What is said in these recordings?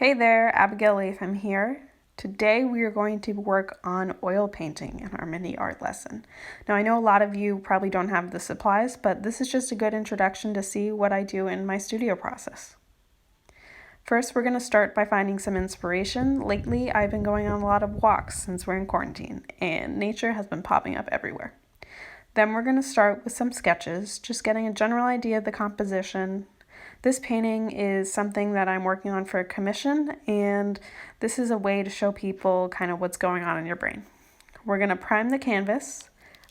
Hey there, Abigail Latham here. Today we are going to work on oil painting in our mini art lesson. Now I know a lot of you probably don't have the supplies, but this is just a good introduction to see what I do in my studio process. First, we're going to start by finding some inspiration. Lately, I've been going on a lot of walks since we're in quarantine, and nature has been popping up everywhere. Then we're going to start with some sketches, just getting a general idea of the composition. This painting is something that I'm working on for a commission, and this is a way to show people kind of what's going on in your brain. We're going to prime the canvas,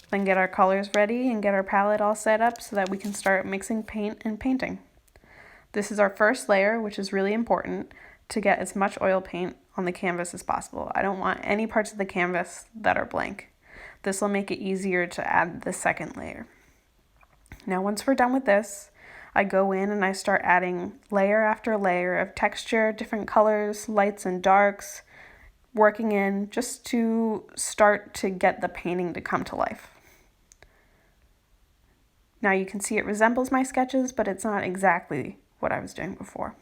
then get our colors ready and get our palette all set up so that we can start mixing paint and painting. This is our first layer, which is really important to get as much oil paint on the canvas as possible. I don't want any parts of the canvas that are blank. This will make it easier to add the second layer. Now, once we're done with this, I go in and I start adding layer after layer of texture, different colors, lights and darks, working in just to start to get the painting to come to life. Now you can see it resembles my sketches, but it's not exactly what I was doing before.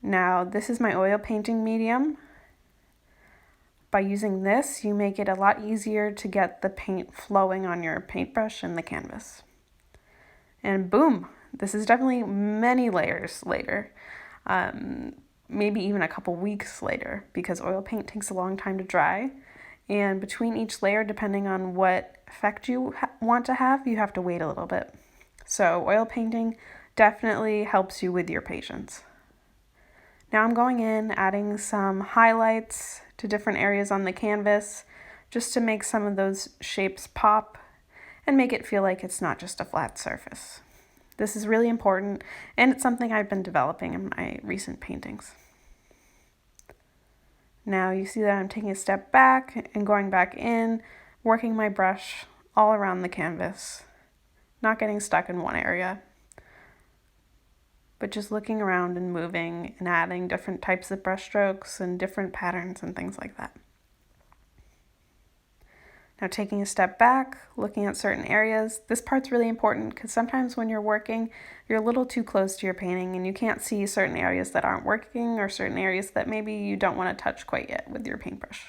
Now this is my oil painting medium. By using this, you make it a lot easier to get the paint flowing on your paintbrush and the canvas. And boom, this is definitely many layers later, maybe even a couple weeks later, because oil paint takes a long time to dry. And between each layer, depending on what effect you want to have, you have to wait a little bit. So oil painting definitely helps you with your patience. Now I'm going in, adding some highlights to different areas on the canvas, just to make some of those shapes pop and make it feel like it's not just a flat surface. This is really important, and it's something I've been developing in my recent paintings. Now you see that I'm taking a step back and going back in, working my brush all around the canvas, not getting stuck in one area, but just looking around and moving and adding different types of brush strokes and different patterns and things like that. Now taking a step back, looking at certain areas. This part's really important because sometimes when you're working, you're a little too close to your painting and you can't see certain areas that aren't working or certain areas that maybe you don't want to touch quite yet with your paintbrush.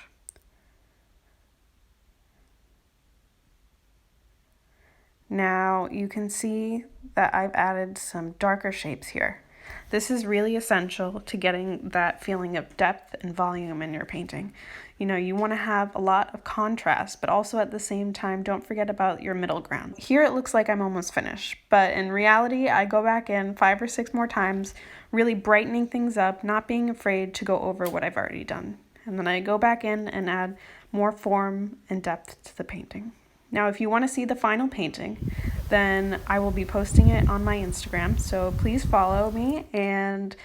Now you can see that I've added some darker shapes here. This is really essential to getting that feeling of depth and volume in your painting. You know, you want to have a lot of contrast, but also at the same time, don't forget about your middle ground. Here it looks like I'm almost finished, but in reality, I go back in 5 or 6 more times, really brightening things up, not being afraid to go over what I've already done. And then I go back in and add more form and depth to the painting. Now, if you want to see the final painting, then I will be posting it on my Instagram, so please follow me and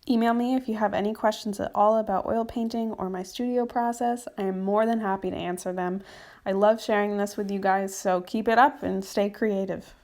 email me if you have any questions at all about oil painting or my studio process. I am more than happy to answer them. I love sharing this with you guys, so keep it up and stay creative.